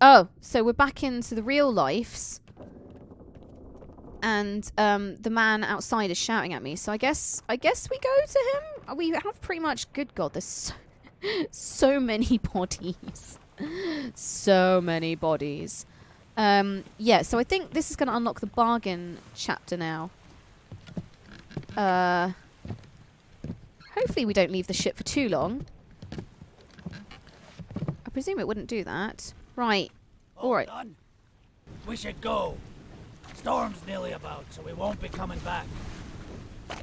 Oh, so we're back into the real lives. And the man outside is shouting at me. So I guess we go to him. We have pretty much... Good God, there's so many bodies. So many bodies. Yeah, so I think this is going to unlock the bargain chapter now. Hopefully we don't leave the ship for too long. I presume it wouldn't do that. Right. Alright. Done. We should go. Storm's nearly about, so we won't be coming back. If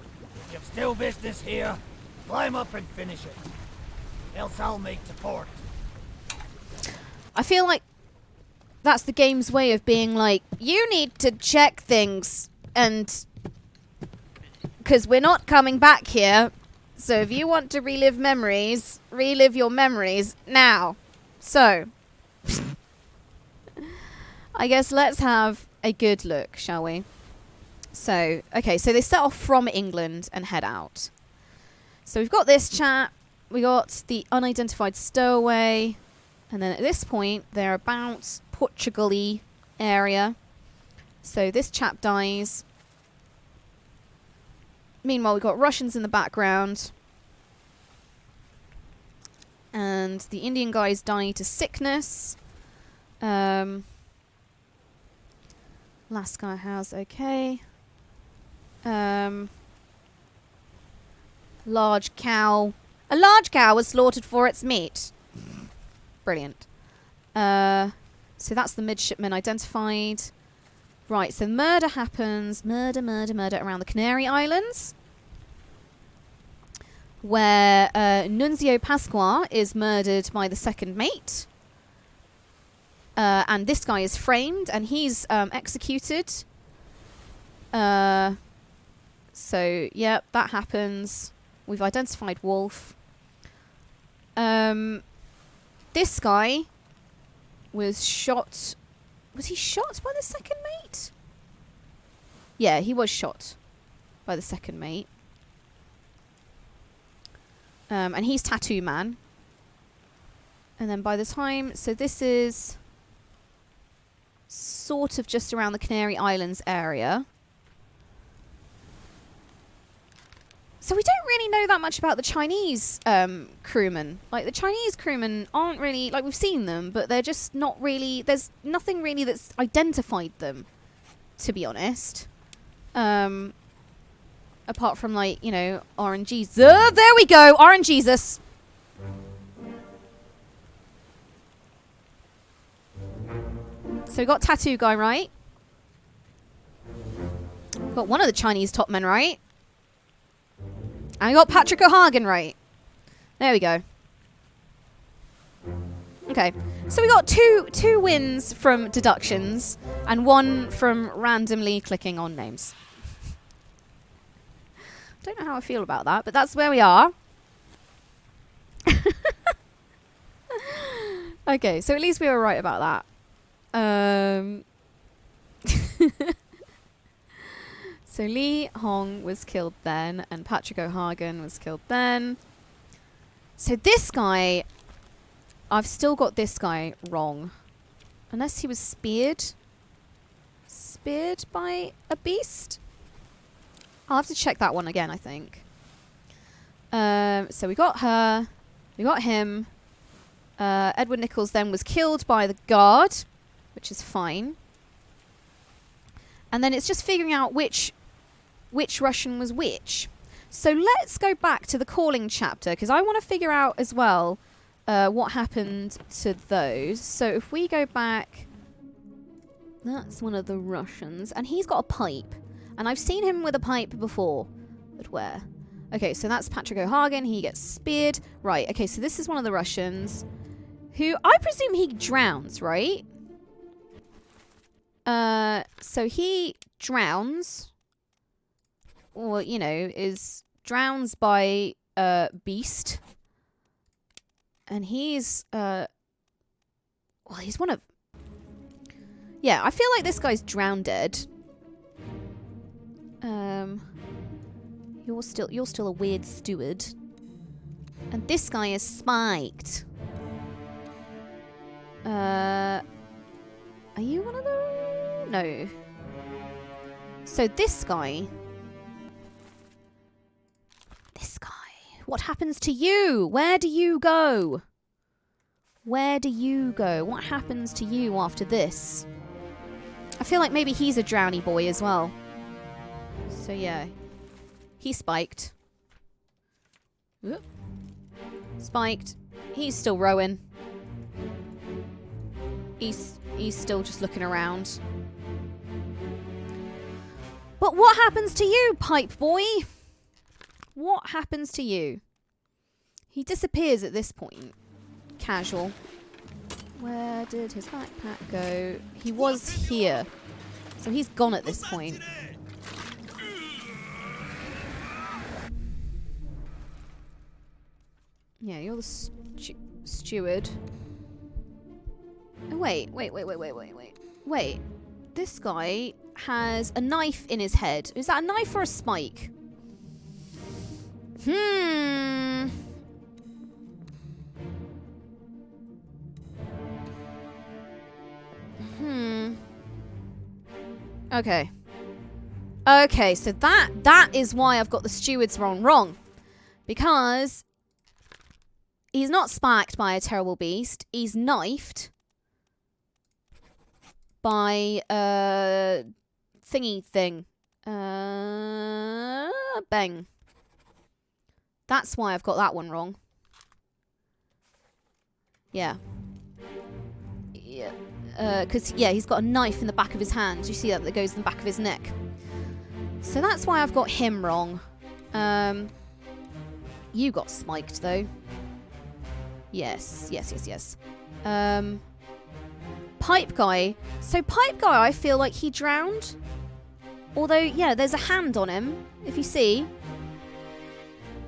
you've still business here, climb up and finish it. Else I'll make to port. I feel like that's the game's way of being like, you need to check things, and... because we're not coming back here. So if you want to relive your memories now. So, I guess let's have a good look, shall we? So, okay, so they set off from England and head out. So we've got this chap, we got the unidentified stowaway, and then at this point, they're about Portugal-y area. So this chap dies. Meanwhile, we've got Russians in the background. And the Indian guys die to sickness. Last guy has okay. Large cow. A large cow was slaughtered for its meat. Brilliant. So that's the midshipman identified. Right, so murder happens. Murder around the Canary Islands. Where Nunzio Pasqua is murdered by the second mate. And this guy is framed and he's executed. So, yeah, that happens. We've identified Wolf. This guy was shot... Was he shot by the second mate? Yeah, he was shot by the second mate. And he's Tattoo Man. And then by the time... So this is sort of just around the Canary Islands area. So we don't really know that much about the Chinese crewmen. Like, the Chinese crewmen aren't really... Like, we've seen them, but they're just not really... There's nothing really that's identified them, to be honest. Apart from, like, you know, RNGs. There we go! RNGesus! So we got Tattoo Guy right. Got one of the Chinese top men right. And we got Patrick O'Hagan right. There we go. Okay. So we got two wins from deductions and one from randomly clicking on names. Don't know how I feel about that, but that's where we are. Okay, so at least we were right about that. So Lee Hong was killed then, and Patrick O'Hagan was killed then. So this guy, I've still got this guy wrong. Unless he was speared. Speared by a beast? I'll have to check that one again, I think. So we got her. We got him. Edward Nichols then was killed by the guard, which is fine. And then it's just figuring out which Russian was which. So let's go back to the calling chapter, because I want to figure out as well what happened to those. So if we go back, that's one of the Russians, and he's got a pipe. And I've seen him with a pipe before. But where? Okay, so that's Patrick O'Hagan. He gets speared. Right, okay, so this is one of the Russians, who I presume he drowns, right? So he drowns, or, you know, drowns by beast. And he's, well, he's one of... Yeah, I feel like this guy's drowned dead. You're still a weird steward. And this guy is spiked. one of them? No. So this guy. This guy. What happens to you? Where do you go? Where do you go? What happens to you after this? I feel like maybe he's a drowny boy as well. So yeah. He spiked. Whoop. Spiked. He's still rowing. He's still just looking around. But what happens to you, pipe boy? What happens to you? He disappears at this point. Casual. Where did his backpack go? He was here. So he's gone at this point. Yeah, you're the steward. Oh, wait. Wait. This guy has a knife in his head. Is that a knife or a spike? Okay. Okay, so that is why I've got the stewards wrong. Because he's not sparked by a terrible beast. He's knifed by a thingy thing. Bang. That's why I've got that one wrong. Yeah. Yeah. Because, yeah, he's got a knife in the back of his hand. You see that goes in the back of his neck. So that's why I've got him wrong. You got spiked, though. Yes. Pipe guy. So Pipe guy, I feel like he drowned. Although, yeah, there's a hand on him. If you see.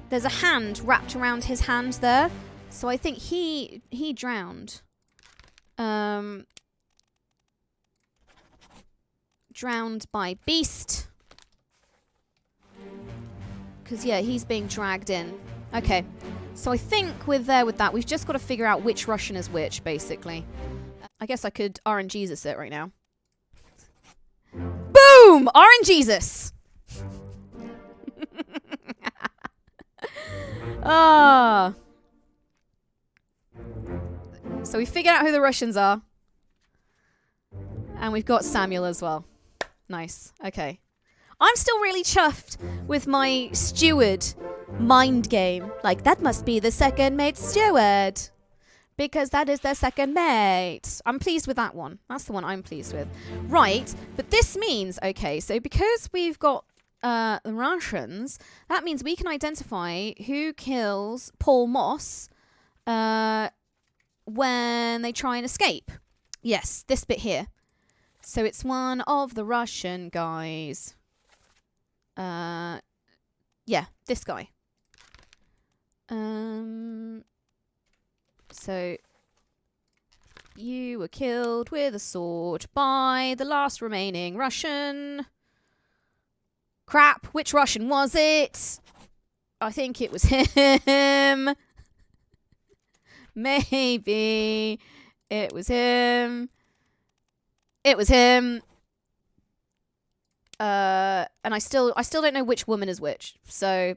There's a hand wrapped around his hand there. So I think he drowned. Drowned by beast. Because, yeah, he's being dragged in. Okay. So I think with that, we've just got to figure out which Russian is which, basically. I guess I could RNGesus it right now. Boom! RNGesus! Ah. So we figured out who the Russians are. And we've got Samuel as well. Nice. Okay. I'm still really chuffed with my steward mind game. Like, that must be the second mate steward. Because that is their second mate. I'm pleased with that one. That's the one I'm pleased with. Right. But this means, okay, so because we've got the Russians, that means we can identify who kills Paul Moss when they try and escape. Yes, this bit here. So it's one of the Russian guys. Yeah, this guy. So you were killed with a sword by the last remaining Russian. Crap, which Russian was it? I think it was him. Maybe it was him. It was him. And I still don't know which woman is which. So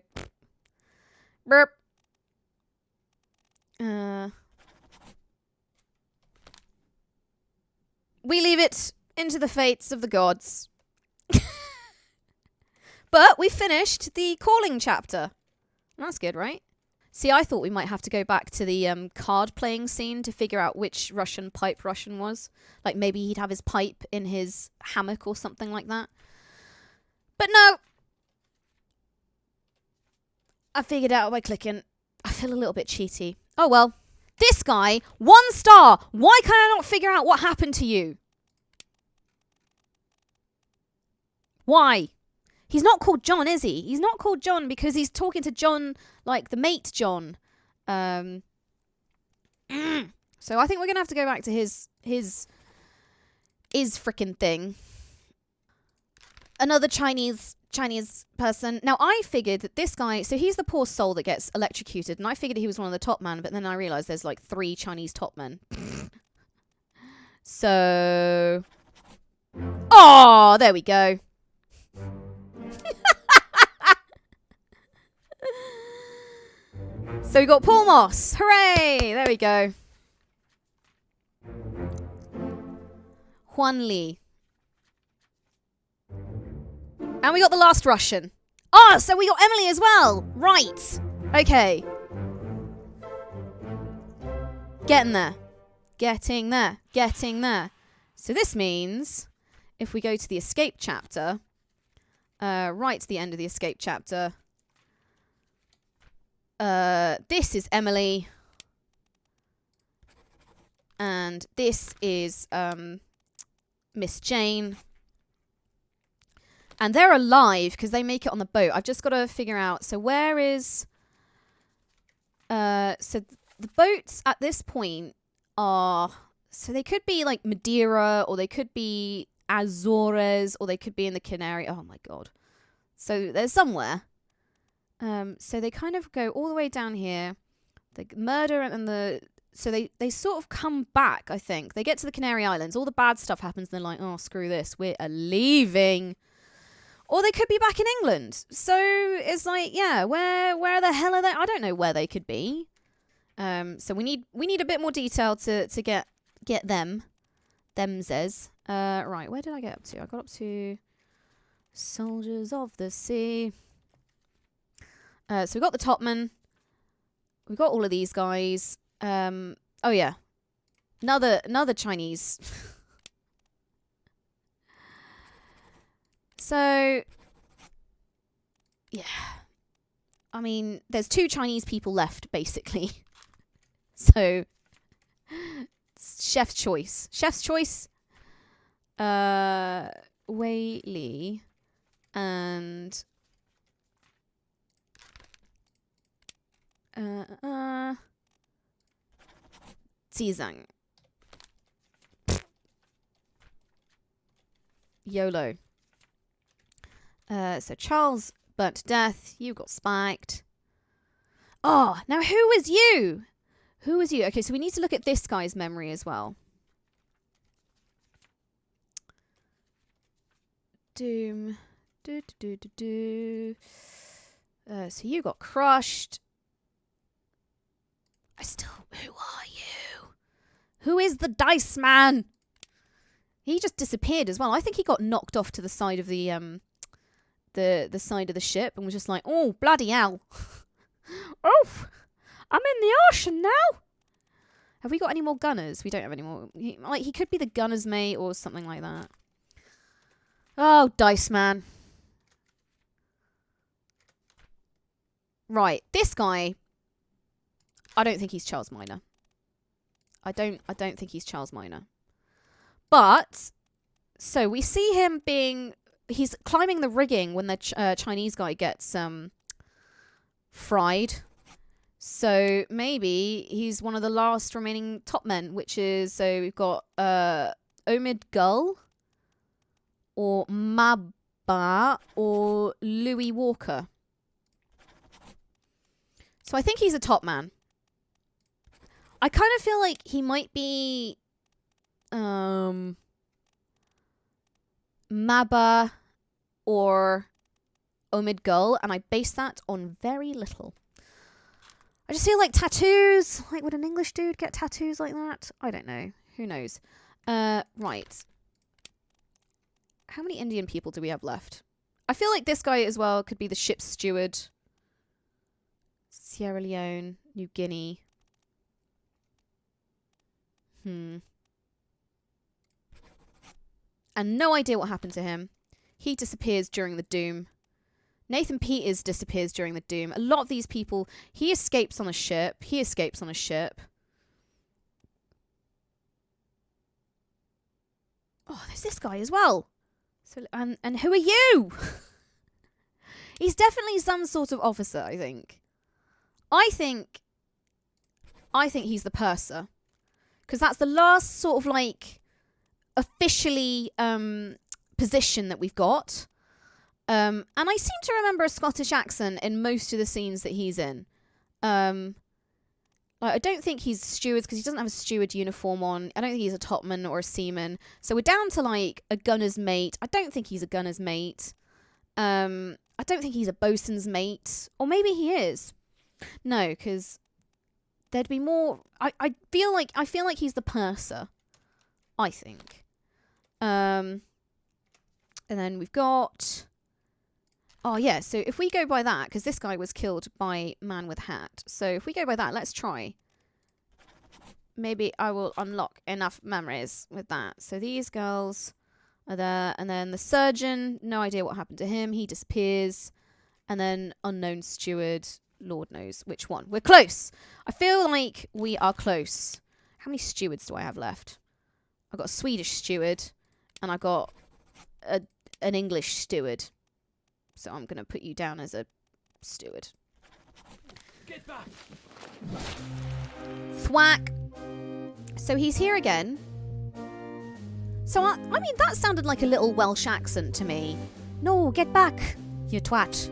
burp. We leave it into the fates of the gods. But we finished the calling chapter. That's good, right? See, I thought we might have to go back to the card playing scene to figure out which pipe Russian was. Like maybe he'd have his pipe in his hammock or something like that. But no. I figured it out by clicking. I feel a little bit cheaty. Oh well. This guy, 1 star. Why can I not figure out what happened to you? Why? He's not called John, is he? He's not called John because he's talking to John, like the mate John. So I think we're going to have to go back to his frickin' thing. Another Chinese person. Now, I figured that this guy, so he's the poor soul that gets electrocuted, and I figured he was one of the top men, but then I realized there's like 3 Chinese top men. So Oh, there we go. So we got Paul Moss. Hooray! There we go. Juan Lee. And we got the last Russian. Oh, so we got Emily as well. Right. Okay. Getting there. Getting there. Getting there. So this means if we go to the escape chapter, right to the end of the escape chapter, this is Emily. And this is Miss Jane. And they're alive because they make it on the boat. I've just got to figure out. So where is... so the boats at this point are... So they could be like Madeira, or they could be Azores, or they could be in the Canary... Oh my god. So they're somewhere. So they kind of go all the way down here. The murder and the... So they sort of come back, I think. They get to the Canary Islands. All the bad stuff happens and they're like, oh, screw this. We're leaving. Or they could be back in England. So it's like, yeah, where the hell are they? I don't know where they could be. So we need a bit more detail to get them. Themses. Right, where did I get up to? I got up to Soldiers of the Sea. So we got the topman. We got all of these guys. Oh yeah. Another Chinese. So, yeah. I mean, there's 2 Chinese people left, basically. So, chef's choice. Chef's choice. Wei Li and Zizang. YOLO. So Charles burnt to death. You got spiked. Oh, now who was you? Who was you? Okay, so we need to look at this guy's memory as well. Doom. So you got crushed. Who are you? Who is the Dice Man? He just disappeared as well. I think he got knocked off to the side of the side of the ship and was just like, oh, bloody hell. Oh, I'm in the ocean now. Have we got any more gunners? We don't have any more. He could be the gunner's mate or something like that. Oh, Dice Man. Right, this guy, I don't think he's Charles Minor. I don't think he's Charles Minor. But, so we see him being... He's climbing the rigging when the Chinese guy gets fried. So maybe he's one of the last remaining top men, which is... So we've got Omid Gull, or Maba, or Louis Walker. So I think he's a top man. I kind of feel like he might be... Maba or Omid Gull, and I base that on very little. I just feel like tattoos. Like, would an English dude get tattoos like that? I don't know. Who knows? Right. How many Indian people do we have left? I feel like this guy as well could be the ship's steward. Sierra Leone, New Guinea. And no idea what happened to him. He disappears during the Doom. Nathan Peters disappears during the Doom. A lot of these people... He escapes on a ship. Oh, there's this guy as well. So, and who are you? He's definitely some sort of officer, I think. I think he's the purser. Because that's the last sort of like... officially position that we've got. And I seem to remember a Scottish accent in most of the scenes that he's in. Like, I don't think he's stewards because he doesn't have a steward uniform on. I don't think he's a topman or a seaman. So we're down to like a gunner's mate. I don't think he's a gunner's mate. I don't think he's a bosun's mate. Or maybe he is. No, because there'd be more. I feel like he's the purser. I think. And then we've got. Oh yeah, so if we go by that, because this guy was killed by man with hat. So if we go by that, let's try. Maybe I will unlock enough memories with that. So these girls are there, and then the surgeon, no idea what happened to him. He disappears. And then unknown steward, Lord knows which one. We're close. I feel like we are close. How many stewards do I have left? I've got a Swedish steward, and I've got an English steward. So I'm going to put you down as a steward. Get back. Thwack. So he's here again. So I mean, that sounded like a little Welsh accent to me. No, get back, you twat.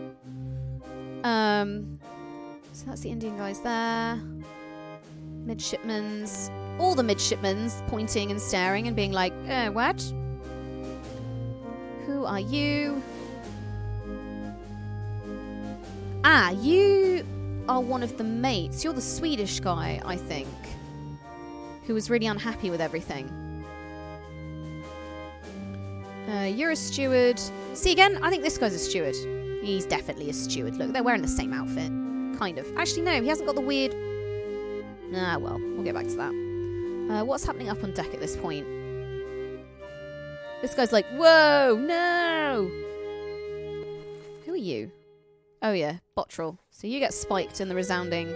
So that's the Indian guys there. Midshipmen's. All the midshipmen's pointing and staring and being like, what? Who are you? Ah, you are one of the mates. You're the Swedish guy, I think, who was really unhappy with everything. You're a steward. See, again, I think this guy's a steward. He's definitely a steward. Look, they're wearing the same outfit. Kind of. Actually, no, he hasn't got the weird... Ah, well, we'll get back to that. What's happening up on deck at this point? This guy's like, whoa, no! Who are you? Oh yeah, Bottrell. So you get spiked in the resounding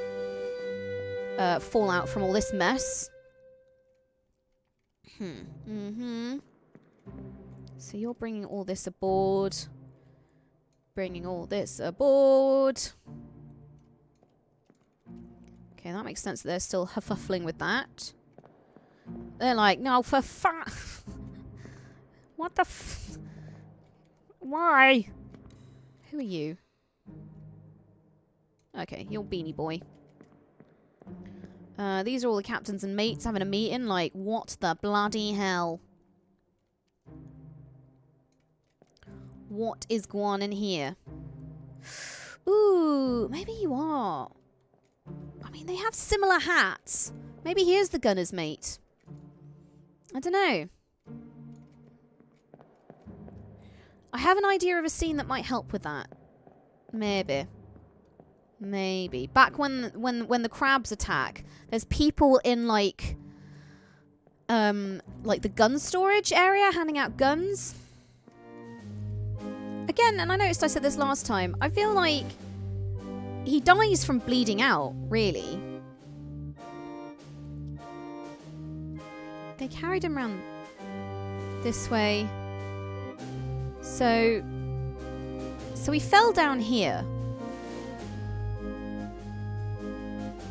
fallout from all this mess. So you're bringing all this aboard. Bringing all this aboard. Okay, that makes sense that they're still huffling with that. They're like, no, for what the why? Who are you? Okay, you're Beanie Boy. These are all the captains and mates having a meeting. Like, what the bloody hell? What is going on in here? Ooh, maybe you are. I mean, they have similar hats. Maybe he is the gunner's mate. I don't know. I have an idea of a scene that might help with that. Maybe. Maybe. Back when the crabs attack, there's people in like the gun storage area handing out guns. Again, and I noticed I said this last time, I feel like he dies from bleeding out, really. They carried him around this way. So he fell down here.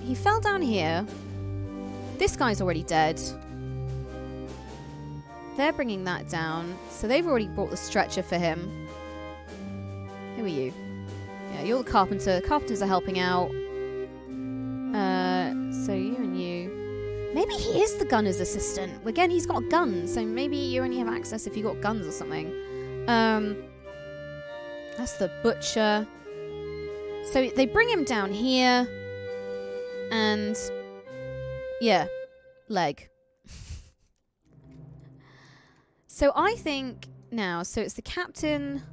He fell down here. This guy's already dead. They're bringing that down. So they've already brought the stretcher for him. Who are you? Yeah, you're the carpenter. Carpenters are helping out. So you and you. Maybe he is the gunner's assistant. Again, he's got a gun. So maybe you only have access if you got guns or something. That's the butcher. So they bring him down here. And, yeah, leg. So I think now, so it's the captain.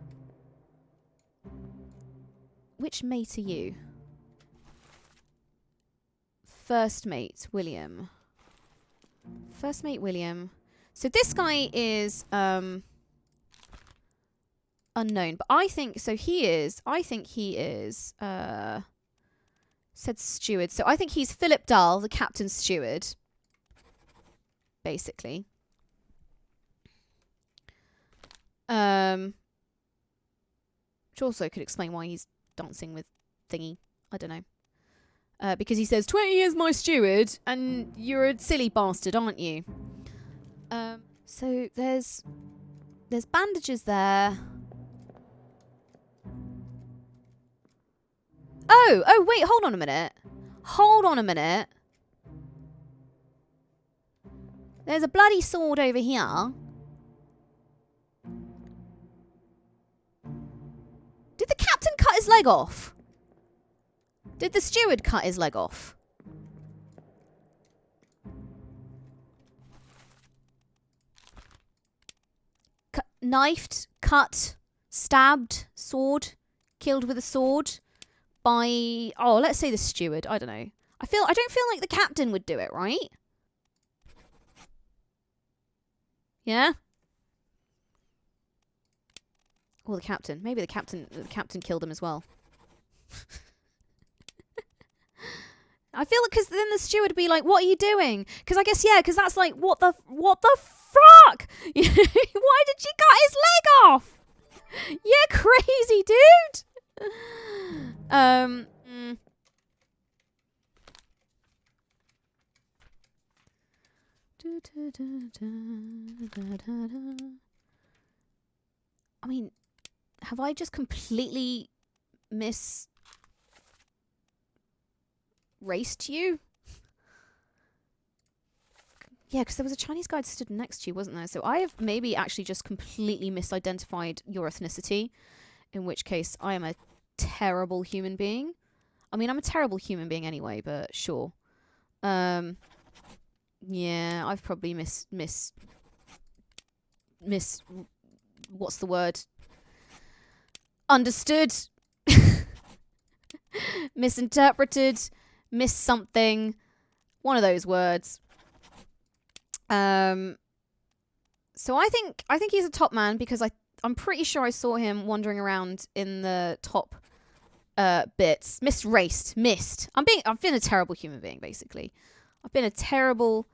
Which mate are you? First mate, William. First mate, William. So this guy is unknown, but I think he is said steward. So I think he's Philip Dahl, the captain's steward. Basically. Which also could explain why he's dancing with thingy. I don't know. Because he says, 20 years my steward, and you're a silly bastard, aren't you? So there's bandages there. Oh, wait, hold on a minute. Hold on a minute. There's a bloody sword over here. Did the captain cut his leg off? Did the steward cut his leg off? Knifed, cut, stabbed, sword, killed with a sword by, oh, let's say the steward. I don't know. I don't feel like the captain would do it, right? Yeah? Or the captain. Maybe the captain killed him as well. I feel like, because then the steward would be like, what are you doing? Because I guess, yeah, because that's like, what the fuck? Why did you cut his leg off? You're crazy, dude. I mean, have I just completely raced you? Yeah, because there was a Chinese guy stood next to you, wasn't there? So I have maybe actually just completely misidentified your ethnicity, in which case I am a terrible human being. I mean, I'm a terrible human being anyway, but sure. Yeah, I've probably what's the word? Understood. Misinterpreted. Missed something. One of those words. So I think he's a top man because I'm pretty sure I saw him wandering around in the top bits. Missed. I've been a terrible human being, basically. I've been a terrible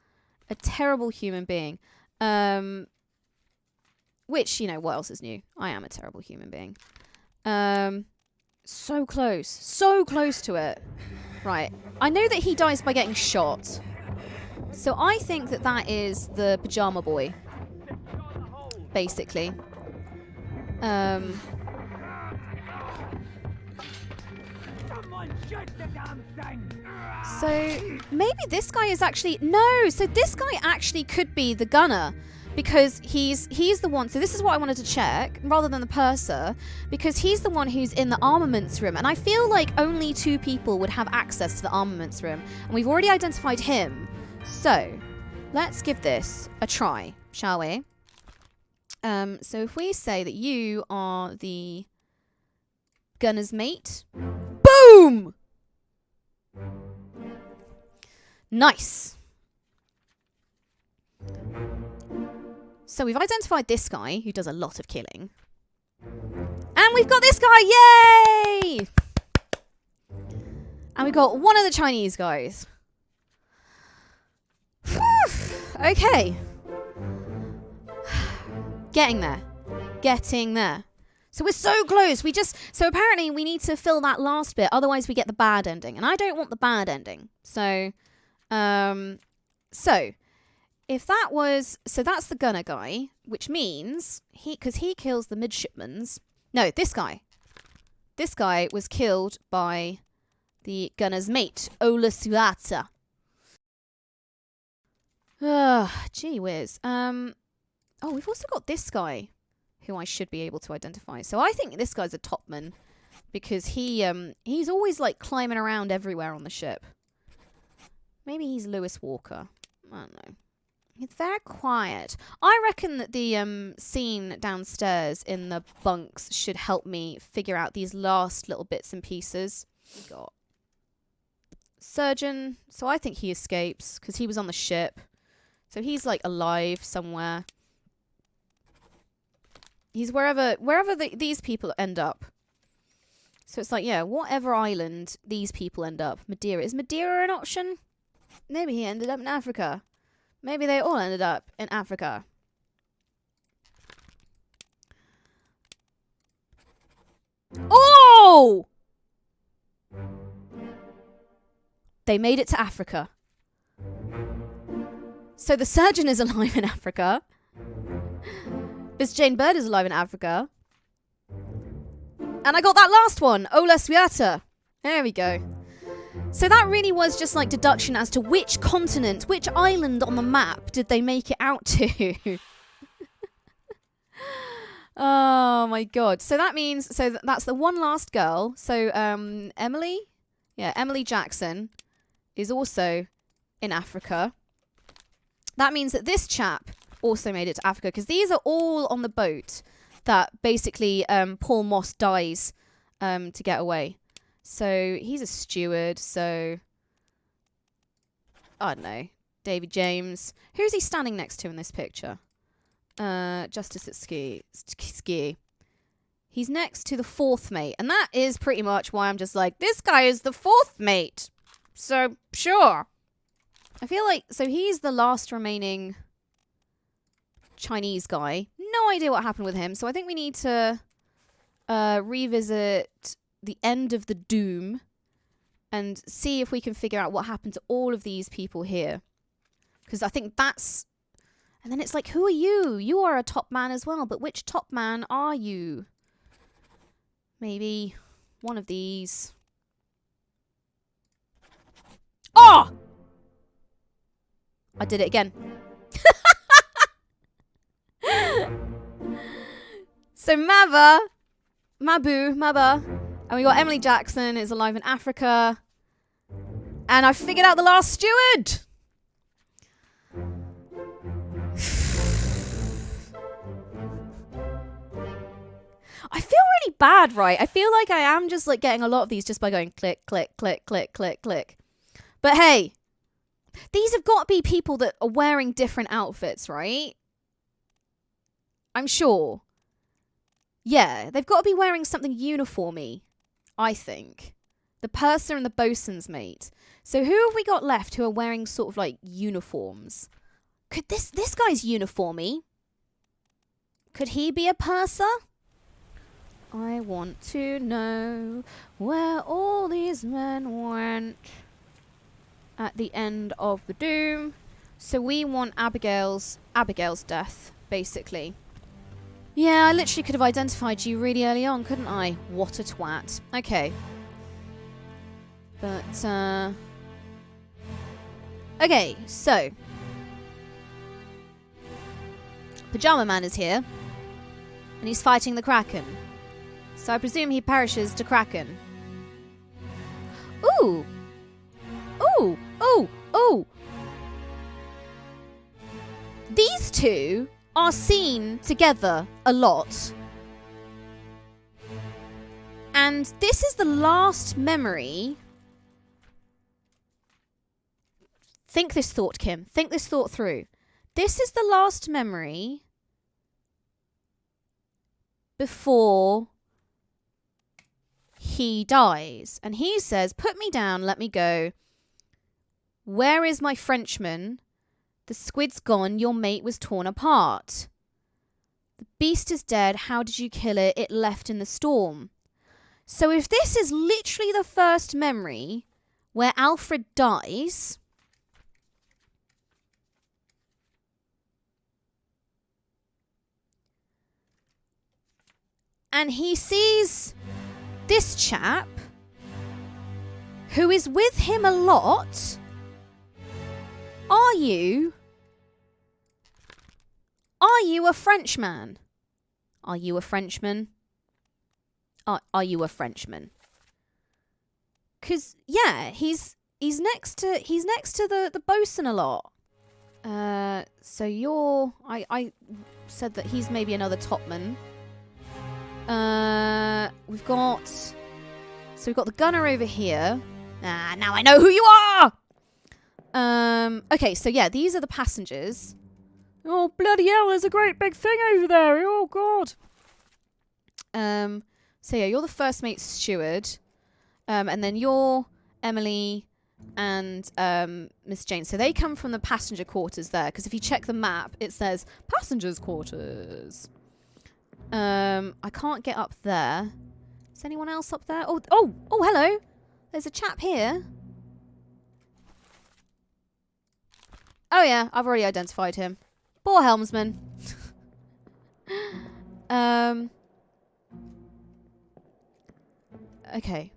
human being. Which, you know, what else is new? I am a terrible human being. So close to it. Right. I know that he dies by getting shot. So I think that is the pajama boy. Basically. So maybe this guy is actually... No, so this guy actually could be the gunner. Because he's the one... So this is what I wanted to check, rather than the purser. Because he's the one who's in the armaments room. And I feel like only 2 people would have access to the armaments room. And we've already identified him. So, let's give this a try, shall we? So if we say that you are the gunner's mate. Boom! Nice. So we've identified this guy, who does a lot of killing. And we've got this guy! Yay! And we've got one of the Chinese guys. Okay. Getting there. So we're so close. So apparently we need to fill that last bit, otherwise we get the bad ending. And I don't want the bad ending. So if that was, so that's the gunner guy, which means because he kills the midshipmans. No, this guy was killed by the gunner's mate, Ola Suata. Gee whiz. Oh, we've also got this guy who I should be able to identify. So I think this guy's a topman because he's always like climbing around everywhere on the ship. Maybe he's Lewis Walker. I don't know. It's very quiet. I reckon that the scene downstairs in the bunks should help me figure out these last little bits and pieces. We got surgeon. So I think he escapes because he was on the ship. So he's like alive somewhere. He's wherever these people end up. So it's like, yeah, whatever island these people end up. Madeira. Is Madeira an option? Maybe he ended up in Africa. Maybe they all ended up in Africa. Oh! They made it to Africa. So the surgeon is alive in Africa. Miss Jane Bird is alive in Africa. And I got that last one. Ola Suata. There we go. So that really was just like deduction as to which continent, which island on the map did they make it out to. Oh my god. So that means, so that's the one last girl. So Emily? Yeah, Emily Jackson is also in Africa. That means that this chap also made it to Africa, because these are all on the boat that basically Paul Moss dies to get away. So he's a steward, so I don't know. David James. Who's he standing next to in this picture? Justice at Ski. He's next to the fourth mate, and that is pretty much why I'm just like, this guy is the fourth mate. So, sure. I feel like, so he's the last remaining Chinese guy. No idea what happened with him, so I think we need to revisit the end of the Doom and see if we can figure out what happened to all of these people here. Because I think that's... And then it's like, who are you? You are a top man as well, but which top man are you? Maybe one of these. Oh! I did it again. So Maba, and we got Emily Jackson is alive in Africa. And I figured out the last steward. I feel really bad, right? I feel like I am just like getting a lot of these just by going click, click, click, click, click, click. But hey, these have got to be people that are wearing different outfits, right? I'm sure. Yeah, they've got to be wearing something uniformy, I think. The purser and the bosun's mate. So who have we got left who are wearing sort of like uniforms? Could this guy's uniformy? Could he be a purser? I want to know where all these men went at the end of the Doom. So we want Abigail's death, basically. Yeah, I literally could have identified you really early on, couldn't I? What a twat. Okay. But, okay, so. Pajama Man is here. And he's fighting the Kraken. So I presume he perishes to Kraken. Ooh! Ooh! Ooh! Ooh! These two are seen together a lot. And this is the last memory. Think this thought, Kim. Think this thought through. This is the last memory before he dies. And he says, put me down, let me go. Where is my Frenchman? The squid's gone, your mate was torn apart. The beast is dead, how did you kill it? It left in the storm. So if this is literally the first memory where Alfred dies, and he sees this chap who is with him a lot, Are you a Frenchman? Are you a Frenchman? Are you a Frenchman? 'Cause yeah, he's next to the bosun a lot. So I said that he's maybe another topman. We've got the gunner over here. Now I know who you are. Okay, so yeah, these are the passengers. Oh, bloody hell, there's a great big thing over there. Oh, God. So yeah, you're the first mate steward. And then you're Emily and Miss Jane. So they come from the passenger quarters there. Because if you check the map, it says passengers quarters. I can't get up there. Is anyone else up there? Oh, hello. There's a chap here. Oh yeah, I've already identified him. Poor helmsman. Okay.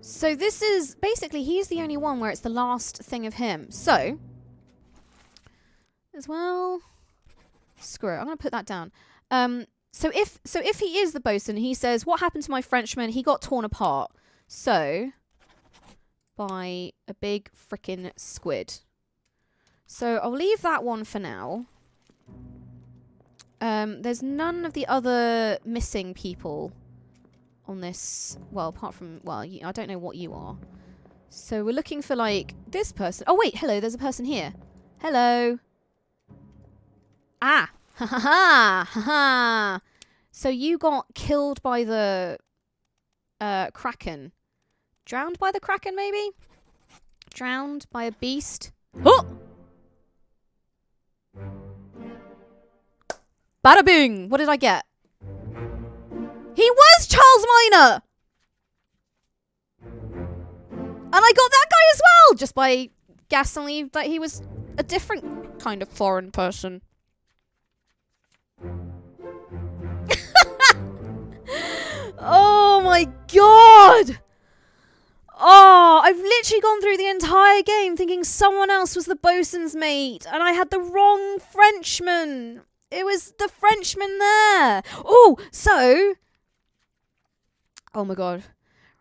So this is basically, he's the only one where it's the last thing of him. So, as well, screw it. I'm going to put that down. So if he is the bosun, he says, what happened to my Frenchman? He got torn apart. So, by a big frickin' squid. So I'll leave that one for now. There's none of the other missing people on this. Well, apart from, well, I don't know what you are. So we're looking for, like, this person. Oh, wait. Hello. There's a person here. Hello. Ah. Ha ha ha. Ha ha. So you got killed by the kraken. Drowned by the kraken, maybe? Drowned by a beast. Oh! Bada bing! What did I get? He was Charles Minor! And I got that guy as well! Just by guessing that he was a different kind of foreign person. Oh my god! Oh, I've literally gone through the entire game thinking someone else was the bosun's mate, and I had the wrong Frenchman. It was the Frenchman there. Oh, so... Oh my god.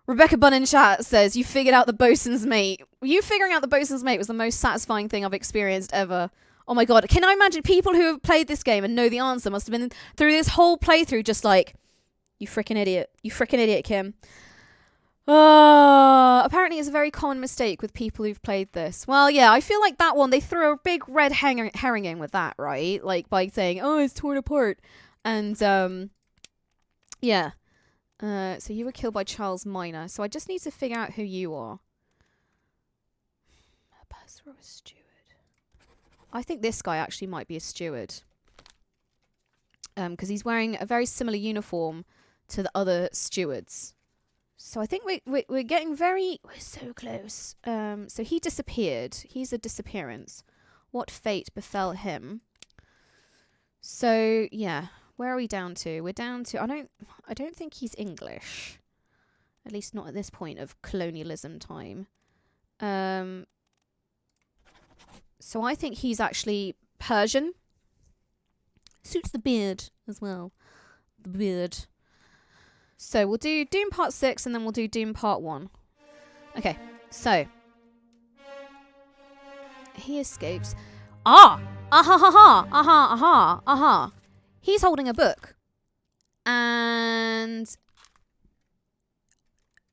Rebecca Bunn in chat says, you figured out the bosun's mate. You figuring out the bosun's mate was the most satisfying thing I've experienced ever. Oh my god. Can I imagine people who have played this game and know the answer must have been through this whole playthrough just like, you freaking idiot. You freaking idiot, Kim. Apparently it's a very common mistake with people who've played this. Well, yeah, I feel like that one, they threw a big red herring in with that, right? Like, by saying, oh, it's torn apart. And, yeah. So you were killed by Charles Minor. So I just need to figure out who you are. A purser or a steward? I think this guy actually might be a steward. Because he's wearing a very similar uniform to the other stewards. So I think we're getting very... We're so close. So he disappeared. He's a disappearance. What fate befell him? So, yeah. Where are we down to? We're down to... I don't think he's English. At least not at this point of colonialism time. So I think he's actually Persian. Suits the beard as well. The beard. So we'll do Doom Part 6 and then we'll do Doom Part 1. Okay, so. He escapes. Ah! Aha ha ha! Aha aha aha! He's holding a book. And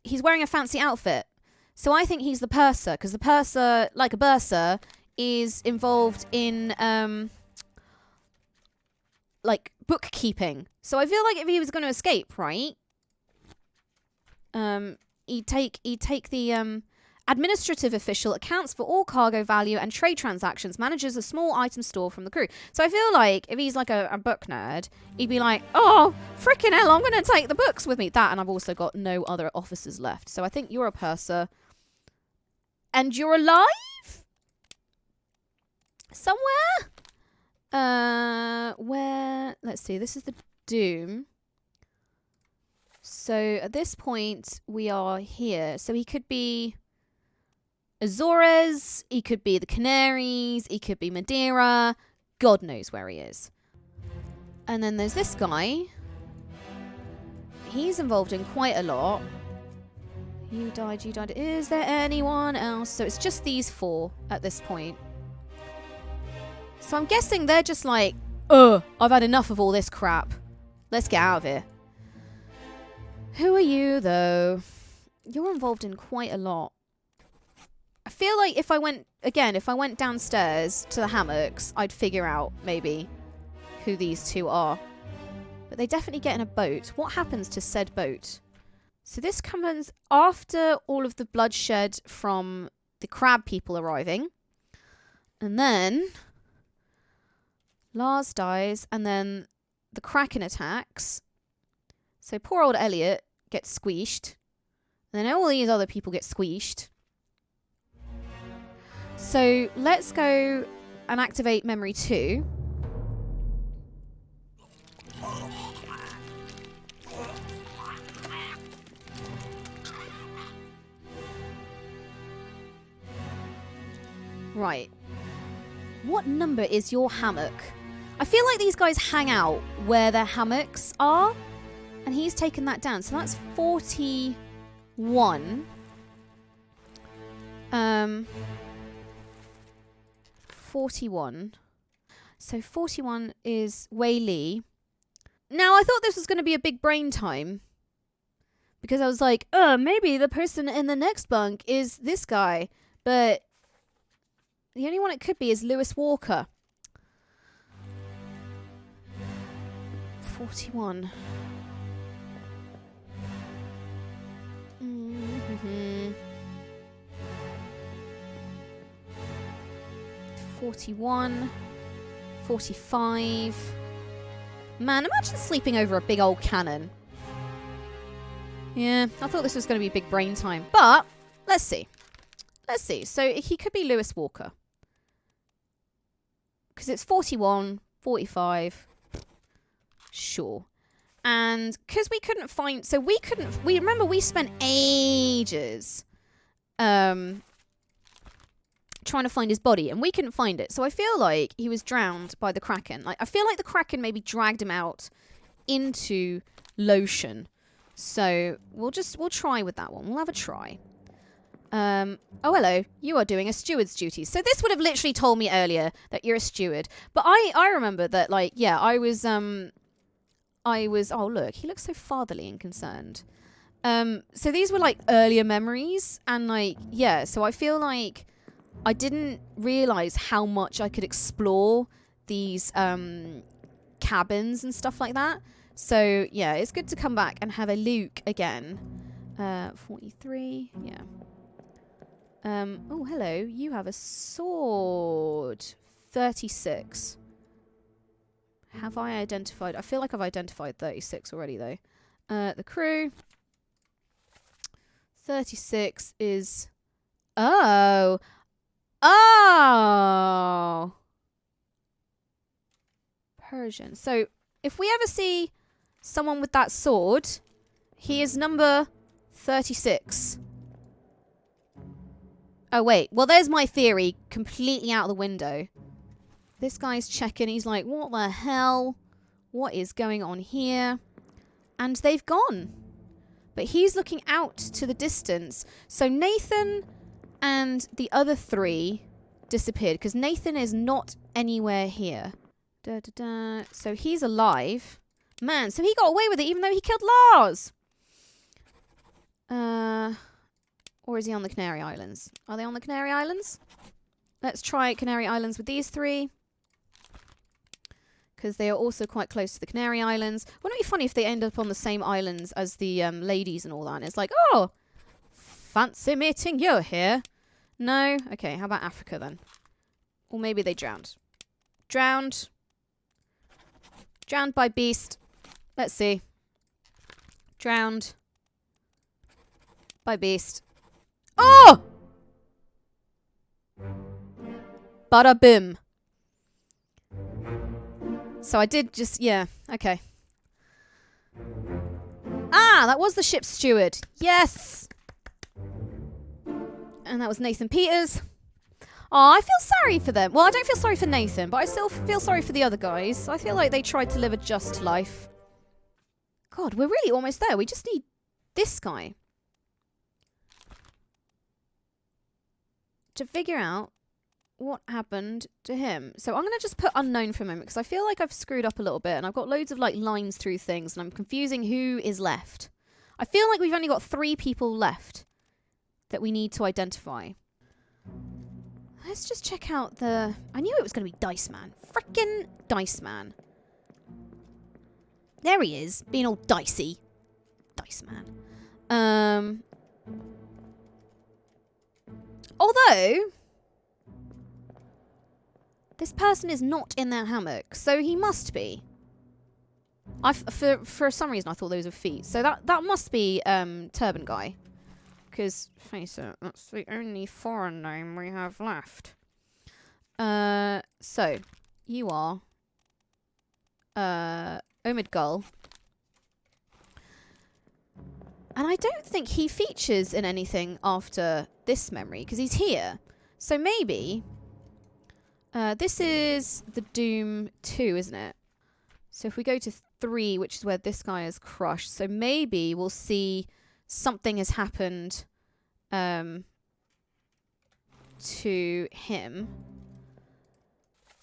he's wearing a fancy outfit. So I think he's the purser, because the purser, like a bursar, is involved in like bookkeeping. So I feel like if he was going to escape, right? He'd take the administrative official, accounts for all cargo value and trade transactions, manages a small item store from the crew. So I feel like if he's like a book nerd, he'd be like, oh, freaking hell, I'm going to take the books with me. That, and I've also got no other officers left. So I think you're a purser. And you're alive? Somewhere? Where? Let's see. This is the Doom. So at this point, we are here. So he could be Azores. He could be the Canaries. He could be Madeira. God knows where he is. And then there's this guy. He's involved in quite a lot. You died, you died. Is there anyone else? So it's just these four at this point. So I'm guessing they're just like, ugh, I've had enough of all this crap. Let's get out of here. Who are you, though? You're involved in quite a lot. I feel like if I went downstairs to the hammocks, I'd figure out, maybe, who these two are. But they definitely get in a boat. What happens to said boat? So this comes after all of the bloodshed from the crab people arriving. And then Lars dies, and then the Kraken attacks. So poor old Elliot gets squeezed. And then all these other people get squeezed. So let's go and activate memory 2. Right. What number is your hammock? I feel like these guys hang out where their hammocks are. And he's taken that down. So that's 41. 41. So 41 is Wei Li. Now, I thought this was going to be a big brain time. Because I was like, maybe the person in the next bunk is this guy. But the only one it could be is Lewis Walker. 41. 41. 45. Man, imagine sleeping over a big old cannon. Yeah, I thought this was going to be big brain time. But, let's see. Let's see. So, he could be Lewis Walker. Because it's 41, 45. Sure. And because we couldn't find... So, we remember we spent ages trying to find his body. And we couldn't find it. So, I feel like he was drowned by the Kraken. Like, I feel like the Kraken maybe dragged him out into Lotion. So, we'll try with that one. We'll have a try. Oh, hello. You are doing a steward's duties. So this would have literally told me earlier that you're a steward. But I remember that, like, yeah, I was, oh, look, he looks so fatherly and concerned. So these were, like, earlier memories. And, like, yeah, so I feel like I didn't realize how much I could explore these, cabins and stuff like that. So, yeah, it's good to come back and have a look again. 43, yeah. Oh, hello. You have a sword. 36. Have I identified? I feel like I've identified 36 already, though. The crew. 36 is... Oh! Oh! Persian. So, if we ever see someone with that sword, he is number 36. Oh, wait. Well, there's my theory completely out the window. This guy's checking. He's like, what the hell? What is going on here? And they've gone. But he's looking out to the distance. So Nathan and the other three disappeared. Because Nathan is not anywhere here. Da, da, da. So he's alive. Man, so he got away with it even though he killed Lars. Or is he on the Canary Islands? Are they on the Canary Islands? Let's try Canary Islands with these three. Because they are also quite close to the Canary Islands. Wouldn't it be funny if they end up on the same islands as the ladies and all that? And it's like, oh, fancy meeting you here. No? Okay, how about Africa then? Or maybe they drowned. Drowned. Drowned by beast. Let's see. Drowned by beast. Oh! Bada boom. So I did just, yeah, okay. Ah, that was the ship's steward. Yes! And that was Nathan Peters. Oh, I feel sorry for them. Well, I don't feel sorry for Nathan, but I still feel sorry for the other guys. I feel like they tried to live a just life. God, we're really almost there. We just need this guy to figure out what happened to him. So I'm going to just put unknown for a moment because I feel like I've screwed up a little bit and I've got loads of like lines through things and I'm confusing who is left. I feel like we've only got 3 people left that we need to identify. Let's just check out the... I knew it was going to be Dice Man. Frickin' Dice Man. There he is, being all dicey. Dice Man. Although... this person is not in their hammock, so he must be. For some reason, I thought those were feet. So that must be Turban Guy. Because, face it, that's the only foreign name we have left. So, you are Omid Gull. And I don't think he features in anything after this memory, because he's here. So maybe This is the Doom 2, isn't it? So if we go to 3, which is where this guy is crushed, so maybe we'll see something has happened to him.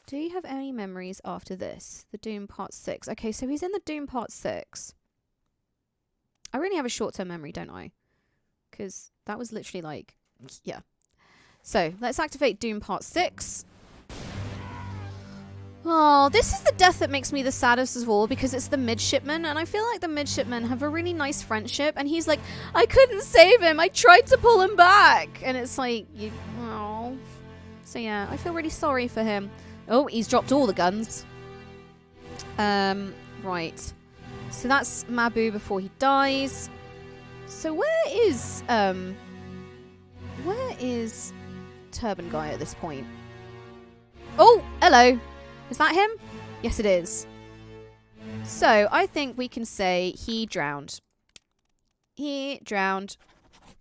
Do you have any memories after this? The Doom Part 6. Okay, so he's in the Doom Part 6. I really have a short-term memory, don't I? Because that was literally like... Yeah. So, let's activate Doom Part 6. Oh, this is the death that makes me the saddest of all, because it's the midshipman, and I feel like the midshipmen have a really nice friendship, and he's like, I couldn't save him, I tried to pull him back, and it's like, oh. So yeah, I feel really sorry for him. Oh, he's dropped all the guns. Right. So that's Mabu before he dies. So where is Turban Guy at this point? Oh, hello. Is that him? Yes, it is. So I think we can say he drowned. He drowned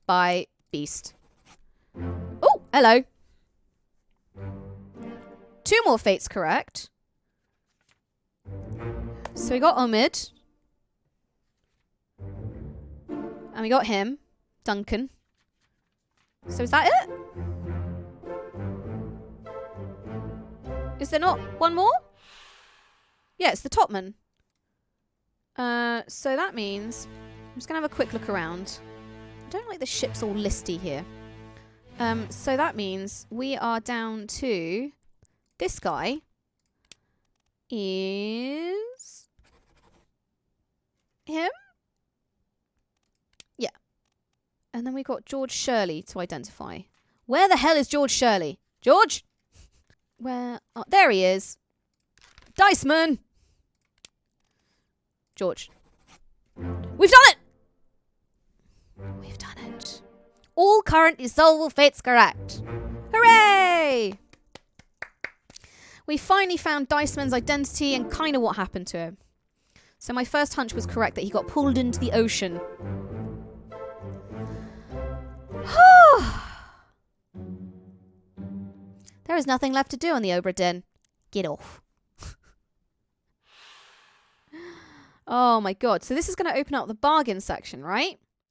by beast. Oh, hello. 2 more fates correct. So we got Omid. And we got him. Duncan. So is that it? Is there not one more? Yeah, it's the topman. So that means... I'm just going to have a quick look around. I don't like the ship's all listy here. So that means we are down to... This guy is... him? Yeah. And then we got George Shirley to identify. Where the hell is George Shirley? George? Where? Oh, there he is. Diceman! George. We've done it! We've done it. All current dissolvable fates correct. Hooray! We finally found Diceman's identity and kind of what happened to him. So my first hunch was correct that he got pulled into the ocean. There is nothing left to do on the Obra Dinn. Get off. Oh my god. So this is going to open up the bargain section, right?